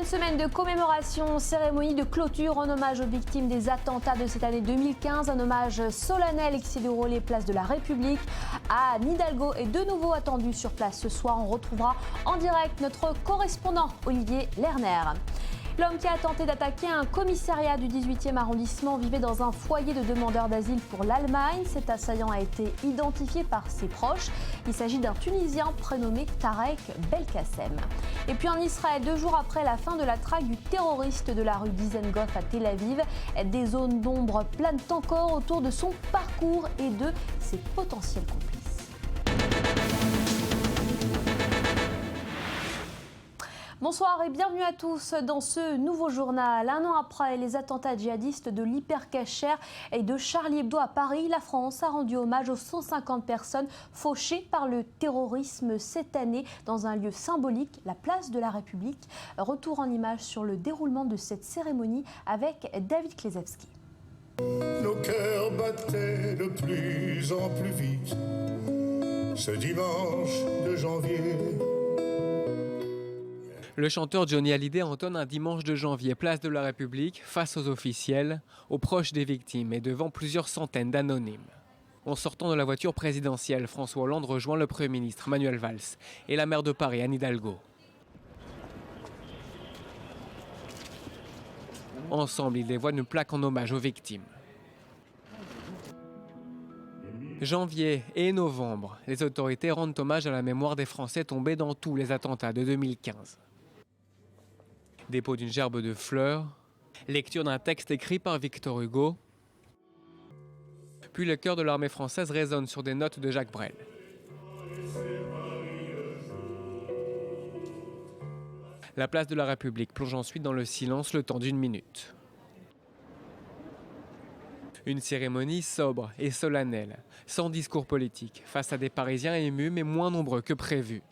semaine de commémoration, cérémonie de clôture en hommage aux victimes des attentats de cette année 2015. Un hommage solennel qui s'est déroulé place de la République. Anne Hidalgo est de nouveau attendue sur place ce soir. On retrouvera en direct notre correspondant Olivier Lerner. L'homme qui a tenté d'attaquer un commissariat du 18e arrondissement vivait dans un foyer de demandeurs d'asile pour l'Allemagne. Cet assaillant a été identifié par ses proches. Il s'agit d'un Tunisien prénommé Tarek Belkacem. Et puis en Israël, 2 jours après la fin de la traque du terroriste de la rue Dizengoff à Tel Aviv, des zones d'ombre planent encore autour de son parcours et de ses potentiels complices. Bonsoir et bienvenue à tous dans ce nouveau journal. 1 an après les attentats djihadistes de l'Hypercacher et de Charlie Hebdo à Paris, la France a rendu hommage aux 150 personnes fauchées par le terrorisme cette année dans un lieu symbolique, la place de la République. Retour en images sur le déroulement de cette cérémonie avec David Klezewski. Nos cœurs battaient de plus en plus vite ce dimanche de janvier. Le chanteur Johnny Hallyday entonne un dimanche de janvier, place de la République, face aux officiels, aux proches des victimes et devant plusieurs centaines d'anonymes. En sortant de la voiture présidentielle, François Hollande rejoint le Premier ministre Manuel Valls et la maire de Paris, Anne Hidalgo. Ensemble, ils dévoilent une plaque en hommage aux victimes. Janvier et novembre, les autorités rendent hommage à la mémoire des Français tombés dans tous les attentats de 2015. Dépôt d'une gerbe de fleurs, lecture d'un texte écrit par Victor Hugo, puis le chœur de l'armée française résonne sur des notes de Jacques Brel. La place de la République plonge ensuite dans le silence le temps d'1 minute. Une cérémonie sobre et solennelle, sans discours politique, face à des Parisiens émus mais moins nombreux que prévu.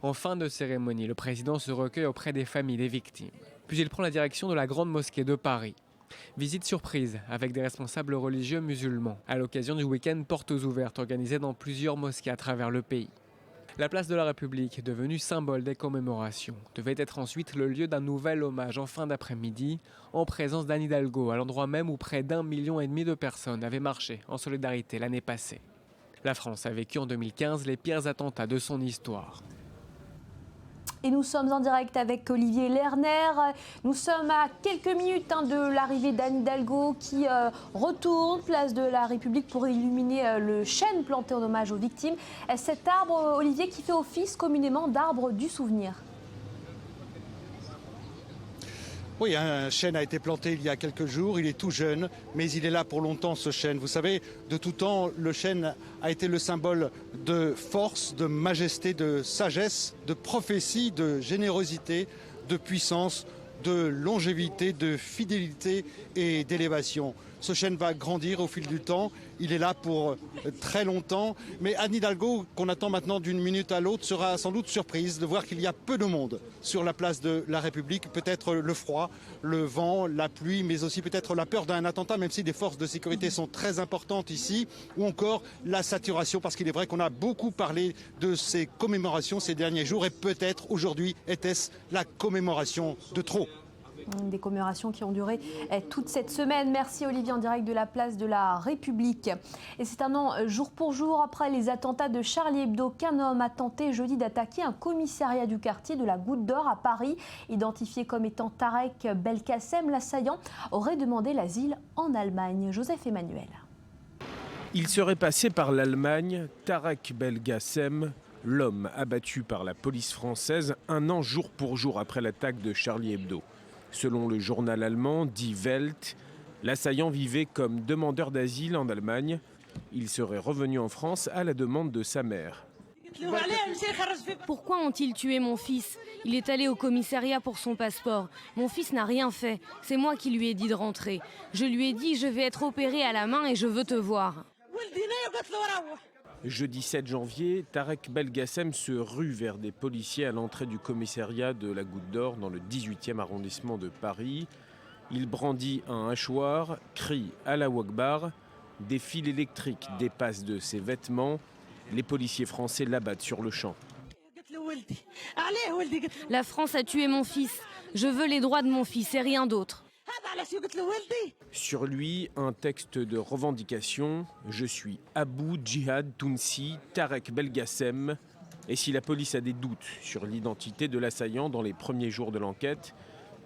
En fin de cérémonie, le président se recueille auprès des familles des victimes. Puis il prend la direction de la Grande Mosquée de Paris. Visite surprise avec des responsables religieux musulmans, à l'occasion du week-end portes ouvertes organisé dans plusieurs mosquées à travers le pays. La place de la République, devenue symbole des commémorations, devait être ensuite le lieu d'un nouvel hommage en fin d'après-midi, en présence d'Anne Hidalgo, à l'endroit même où près d'1,5 million de personnes avaient marché en solidarité l'année passée. La France a vécu en 2015 les pires attentats de son histoire. Et nous sommes en direct avec Olivier Lerner. Nous sommes à quelques minutes de l'arrivée d'Anne Hidalgo qui retourne place de la République pour illuminer le chêne planté en hommage aux victimes. Cet arbre, Olivier, qui fait office communément d'arbre du souvenir. Oui, un chêne a été planté il y a quelques jours, il est tout jeune, mais il est là pour longtemps ce chêne. Vous savez, de tout temps, le chêne a été le symbole de force, de majesté, de sagesse, de prophétie, de générosité, de puissance, de longévité, de fidélité et d'élévation. Ce chêne va grandir au fil du temps, il est là pour très longtemps. Mais Anne Hidalgo, qu'on attend maintenant d'une minute à l'autre, sera sans doute surprise de voir qu'il y a peu de monde sur la place de la République. Peut-être le froid, le vent, la pluie, mais aussi peut-être la peur d'un attentat, même si des forces de sécurité sont très importantes ici, ou encore la saturation, parce qu'il est vrai qu'on a beaucoup parlé de ces commémorations ces derniers jours, et peut-être aujourd'hui était-ce la commémoration de trop. Des commémorations qui ont duré toute cette semaine. Merci Olivier en direct de la place de la République. Et c'est un an jour pour jour après les attentats de Charlie Hebdo qu'un homme a tenté jeudi d'attaquer un commissariat du quartier de la Goutte d'Or à Paris. Identifié comme étant Tarek Belkacem, l'assaillant aurait demandé l'asile en Allemagne. Joseph Emmanuel. Il serait passé par l'Allemagne, Tarek Belkacem, l'homme abattu par la police française 1 an jour pour jour après l'attaque de Charlie Hebdo. Selon le journal allemand Die Welt, l'assaillant vivait comme demandeur d'asile en Allemagne. Il serait revenu en France à la demande de sa mère. Pourquoi ont-ils tué mon fils? Il est allé au commissariat pour son passeport. Mon fils n'a rien fait. C'est moi qui lui ai dit de rentrer. Je lui ai dit « Je vais être opéré à la main et je veux te voir ». Jeudi 7 janvier, Tarek Belkacem se rue vers des policiers à l'entrée du commissariat de la Goutte d'Or dans le 18e arrondissement de Paris. Il brandit un hachoir, crie « Allahu Akbar ». Des fils électriques dépassent de ses vêtements. Les policiers français l'abattent sur le champ. La France a tué mon fils. Je veux les droits de mon fils et rien d'autre. Sur lui, un texte de revendication. Je suis Abou Djihad Tounsi Tarek Belgassem. Et si la police a des doutes sur l'identité de l'assaillant dans les premiers jours de l'enquête,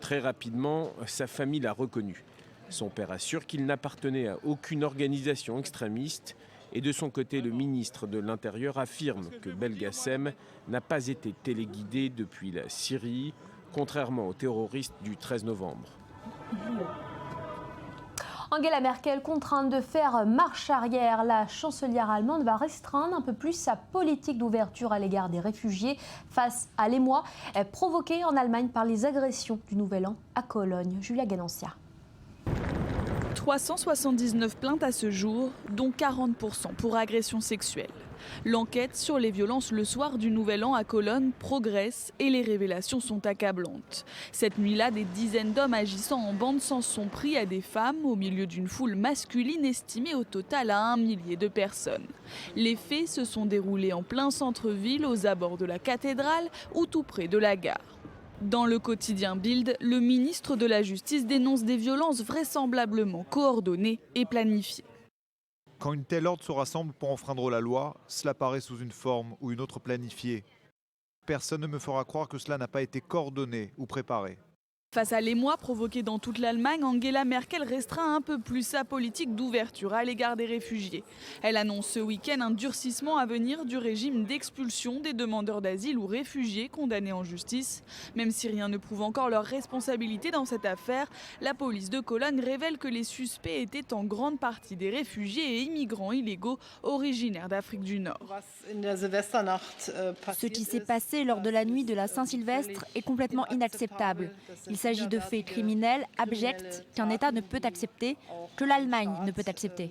très rapidement, sa famille l'a reconnu. Son père assure qu'il n'appartenait à aucune organisation extrémiste. Et de son côté, le ministre de l'Intérieur affirme que Belgassem n'a pas été téléguidé depuis la Syrie, contrairement aux terroristes du 13 novembre. Angela Merkel contrainte de faire marche arrière. La chancelière allemande va restreindre un peu plus sa politique d'ouverture à l'égard des réfugiés face à l'émoi provoqué en Allemagne par les agressions du Nouvel An à Cologne. Julia Ganancia. 379 plaintes à ce jour, dont 40% pour agression sexuelle. L'enquête sur les violences le soir du Nouvel An à Cologne progresse et les révélations sont accablantes. Cette nuit-là, des dizaines d'hommes agissant en bande s'en sont pris à des femmes au milieu d'une foule masculine estimée au total à 1 millier de personnes. Les faits se sont déroulés en plein centre-ville, aux abords de la cathédrale ou tout près de la gare. Dans le quotidien Bild, le ministre de la Justice dénonce des violences vraisemblablement coordonnées et planifiées. Quand une telle horde se rassemble pour enfreindre la loi, cela paraît sous une forme ou une autre planifiée. Personne ne me fera croire que cela n'a pas été coordonné ou préparé. Face à l'émoi provoqué dans toute l'Allemagne, Angela Merkel restreint un peu plus sa politique d'ouverture à l'égard des réfugiés. Elle annonce ce week-end un durcissement à venir du régime d'expulsion des demandeurs d'asile ou réfugiés condamnés en justice. Même si rien ne prouve encore leur responsabilité dans cette affaire, la police de Cologne révèle que les suspects étaient en grande partie des réfugiés et immigrants illégaux originaires d'Afrique du Nord. Ce qui s'est passé lors de la nuit de la Saint-Sylvestre est complètement inacceptable. Il s'agit de faits criminels, abjects, qu'un État ne peut accepter, que l'Allemagne ne peut accepter.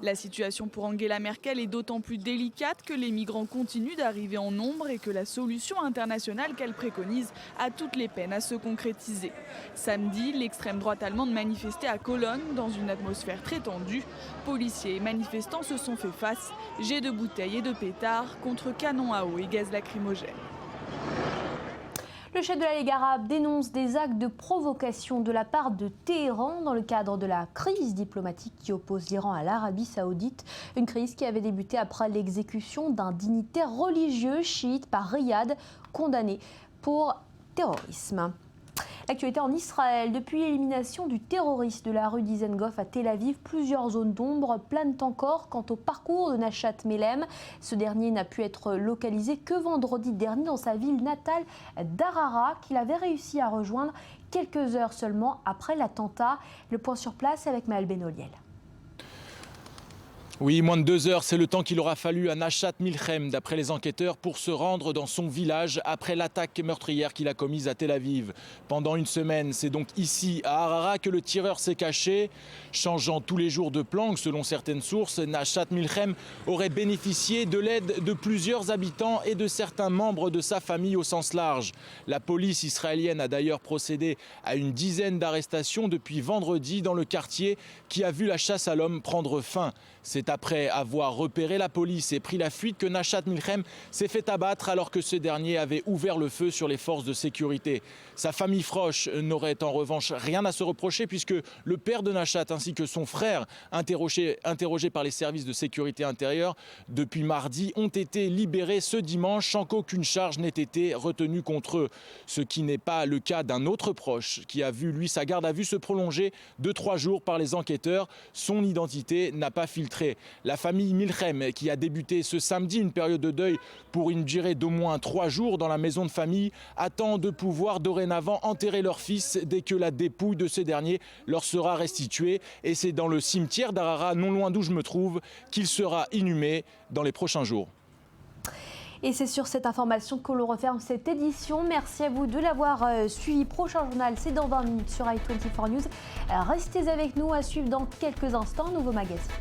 La situation pour Angela Merkel est d'autant plus délicate que les migrants continuent d'arriver en nombre et que la solution internationale qu'elle préconise a toutes les peines à se concrétiser. Samedi, l'extrême droite allemande manifestait à Cologne dans une atmosphère très tendue. Policiers et manifestants se sont fait face, jets de bouteilles et de pétards contre canons à eau et gaz lacrymogène. Le chef de la Ligue arabe dénonce des actes de provocation de la part de Téhéran dans le cadre de la crise diplomatique qui oppose l'Iran à l'Arabie saoudite. Une crise qui avait débuté après l'exécution d'un dignitaire religieux chiite par Riyad, condamné pour terrorisme. L'actualité en Israël. Depuis l'élimination du terroriste de la rue Dizengoff à Tel Aviv, plusieurs zones d'ombre planent encore quant au parcours de Nachat Melem. Ce dernier n'a pu être localisé que vendredi dernier dans sa ville natale d'Harara, qu'il avait réussi à rejoindre quelques heures seulement après l'attentat. Le point sur place avec Maël Benoliel. Oui, moins de 2 heures, c'est le temps qu'il aura fallu à Nachat Milchem, d'après les enquêteurs, pour se rendre dans son village après l'attaque meurtrière qu'il a commise à Tel Aviv. Pendant une semaine, c'est donc ici, à Harara, que le tireur s'est caché. Changeant tous les jours de plan, selon certaines sources, Nachat Milchem aurait bénéficié de l'aide de plusieurs habitants et de certains membres de sa famille au sens large. La police israélienne a d'ailleurs procédé à une dizaine d'arrestations depuis vendredi dans le quartier qui a vu la chasse à l'homme prendre fin. C'est après avoir repéré la police et pris la fuite que Nachat Milchem s'est fait abattre alors que ce dernier avait ouvert le feu sur les forces de sécurité. Sa famille proche n'aurait en revanche rien à se reprocher puisque le père de Nachat ainsi que son frère, interrogés par les services de sécurité intérieure depuis mardi, ont été libérés ce dimanche sans qu'aucune charge n'ait été retenue contre eux. Ce qui n'est pas le cas d'un autre proche qui a vu, lui, sa garde à vue se prolonger de 3 jours par les enquêteurs. Son identité n'a pas filtré. La famille Milchem, qui a débuté ce samedi une période de deuil pour une durée d'au moins 3 jours dans la maison de famille, attend de pouvoir dorénavant enterrer leur fils dès que la dépouille de ce dernier leur sera restituée. Et c'est dans le cimetière d'Harara, non loin d'où je me trouve, qu'il sera inhumé dans les prochains jours. Et c'est sur cette information que l'on referme cette édition. Merci à vous de l'avoir suivi. Prochain journal, c'est dans 20 minutes sur i24 News. Restez avec nous, à suivre dans quelques instants, nouveau magazine.